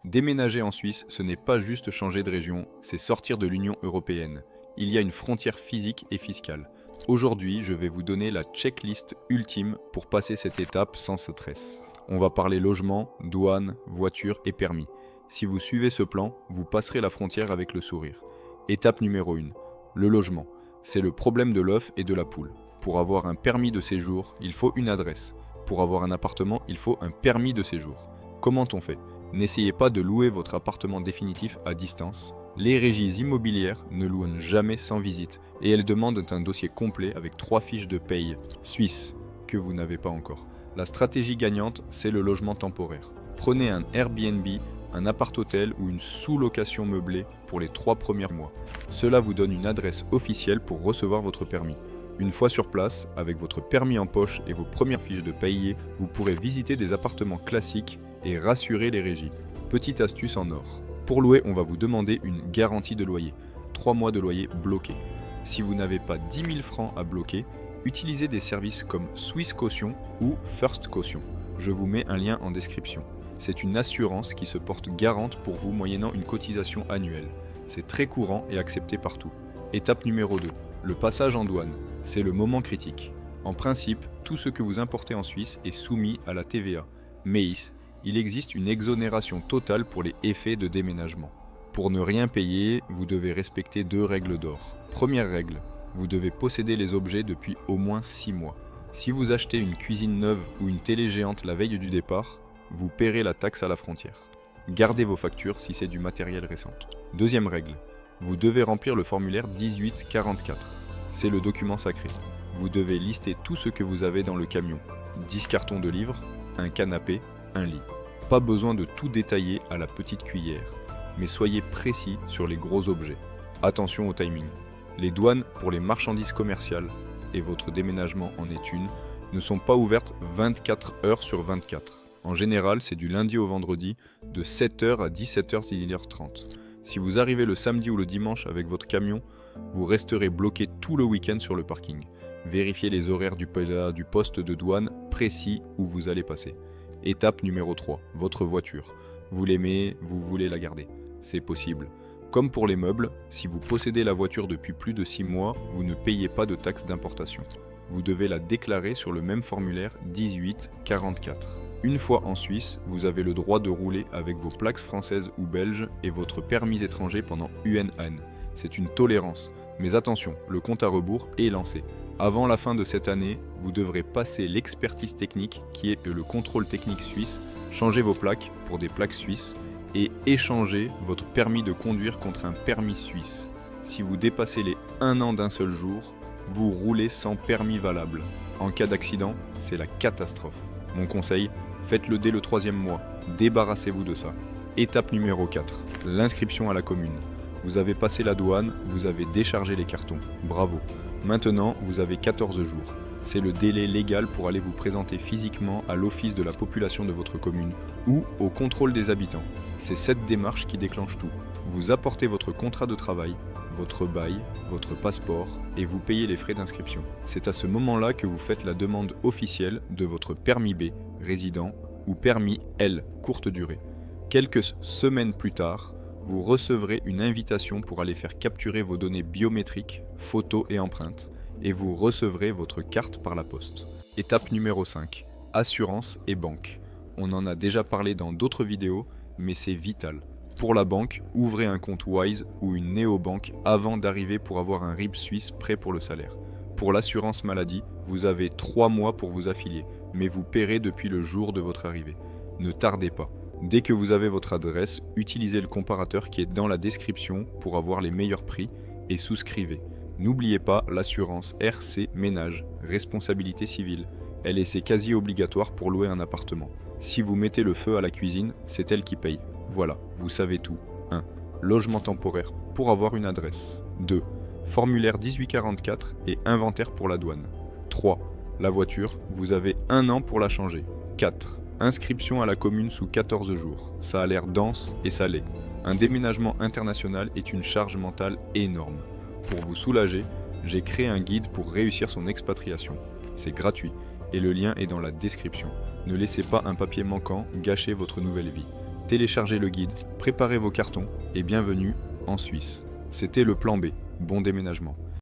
Déménager en Suisse, ce n'est pas juste changer de région, c'est sortir de l'Union européenne. Il y a une frontière physique et fiscale. Aujourd'hui, je vais vous donner la checklist ultime pour passer cette étape sans stress. On va parler logement, douane, voiture et permis. Si vous suivez ce plan, vous passerez la frontière avec le sourire. Étape numéro 1. Le logement. C'est le problème de l'œuf et de la poule. Pour avoir un permis de séjour, il faut une adresse. Pour avoir un appartement, il faut un permis de séjour. Comment on fait ? N'essayez pas de louer votre appartement définitif à distance. Les régies immobilières ne louent jamais sans visite et elles demandent un dossier complet avec 3 fiches de paye suisse que vous n'avez pas encore. La stratégie gagnante, c'est le logement temporaire. Prenez un Airbnb, un appart-hôtel ou une sous-location meublée pour les 3 premiers mois. Cela vous donne une adresse officielle pour recevoir votre permis. Une fois sur place, avec votre permis en poche et vos premières fiches de payés, vous pourrez visiter des appartements classiques et rassurer les régies. Petite astuce en or. Pour louer, on va vous demander une garantie de loyer. 3 mois de loyer bloqué. Si vous n'avez pas 10 000 francs à bloquer, utilisez des services comme Swiss Caution ou First Caution. Je vous mets un lien en description. C'est une assurance qui se porte garante pour vous moyennant une cotisation annuelle. C'est très courant et accepté partout. Étape numéro 2. Le passage en douane. C'est le moment critique. En principe, tout ce que vous importez en Suisse est soumis à la TVA. Mais il existe une exonération totale pour les effets de déménagement. Pour ne rien payer, vous devez respecter 2 règles d'or. Première règle, vous devez posséder les objets depuis au moins 6 mois. Si vous achetez une cuisine neuve ou une télé géante la veille du départ, vous paierez la taxe à la frontière. Gardez vos factures si c'est du matériel récent. Deuxième règle, vous devez remplir le formulaire 1844. C'est le document sacré. Vous devez lister tout ce que vous avez dans le camion. 10 cartons de livres, un canapé, un lit. Pas besoin de tout détailler à la petite cuillère, mais soyez précis sur les gros objets. Attention au timing. Les douanes pour les marchandises commerciales, et votre déménagement en est une, ne sont pas ouvertes 24 heures sur 24. En général, c'est du lundi au vendredi, de 7h à 17h30. Si vous arrivez le samedi ou le dimanche avec votre camion, vous resterez bloqué tout le week-end sur le parking. Vérifiez les horaires du poste de douane précis où vous allez passer. Étape numéro 3, votre voiture. Vous l'aimez, vous voulez la garder. C'est possible. Comme pour les meubles, si vous possédez la voiture depuis plus de 6 mois, vous ne payez pas de taxe d'importation. Vous devez la déclarer sur le même formulaire 1844. Une fois en Suisse, vous avez le droit de rouler avec vos plaques françaises ou belges et votre permis étranger pendant UNN. C'est une tolérance. Mais attention, le compte à rebours est lancé. Avant la fin de cette année, vous devrez passer l'expertise technique qui est le contrôle technique suisse, changer vos plaques pour des plaques suisses et échanger votre permis de conduire contre un permis suisse. Si vous dépassez les 1 an d'un seul jour, vous roulez sans permis valable. En cas d'accident, c'est la catastrophe. Mon conseil, faites-le dès le 3e mois, débarrassez-vous de ça. Étape numéro 4, l'inscription à la commune. Vous avez passé la douane, vous avez déchargé les cartons, bravo. Maintenant, vous avez 14 jours. C'est le délai légal pour aller vous présenter physiquement à l'office de la population de votre commune ou au contrôle des habitants. C'est cette démarche qui déclenche tout. Vous apportez votre contrat de travail, votre bail, votre passeport et vous payez les frais d'inscription. C'est à ce moment-là que vous faites la demande officielle de votre permis B, résident, ou permis L, courte durée. Quelques semaines plus tard, vous recevrez une invitation pour aller faire capturer vos données biométriques, photos et empreintes, et vous recevrez votre carte par la poste. Étape numéro 5, assurance et banque. On en a déjà parlé dans d'autres vidéos, mais c'est vital. Pour la banque, ouvrez un compte Wise ou une néobanque avant d'arriver pour avoir un RIB suisse prêt pour le salaire. Pour l'assurance maladie, vous avez 3 mois pour vous affilier, mais vous paierez depuis le jour de votre arrivée. Ne tardez pas. Dès que vous avez votre adresse, utilisez le comparateur qui est dans la description pour avoir les meilleurs prix et souscrivez. N'oubliez pas l'assurance RC Ménage, responsabilité civile. Elle est quasi obligatoire pour louer un appartement. Si vous mettez le feu à la cuisine, c'est elle qui paye. Voilà, vous savez tout. 1. Logement temporaire pour avoir une adresse. 2. Formulaire 1844 et inventaire pour la douane. 3. La voiture, vous avez 1 an pour la changer. 4. Inscription à la commune sous 14 jours. Ça a l'air dense et ça l'est. Un déménagement international est une charge mentale énorme. Pour vous soulager, j'ai créé un guide pour réussir son expatriation. C'est gratuit et le lien est dans la description. Ne laissez pas un papier manquant gâcher votre nouvelle vie. téléchargez le guide, préparez vos cartons et bienvenue en Suisse. C'était le plan B. Bon déménagement.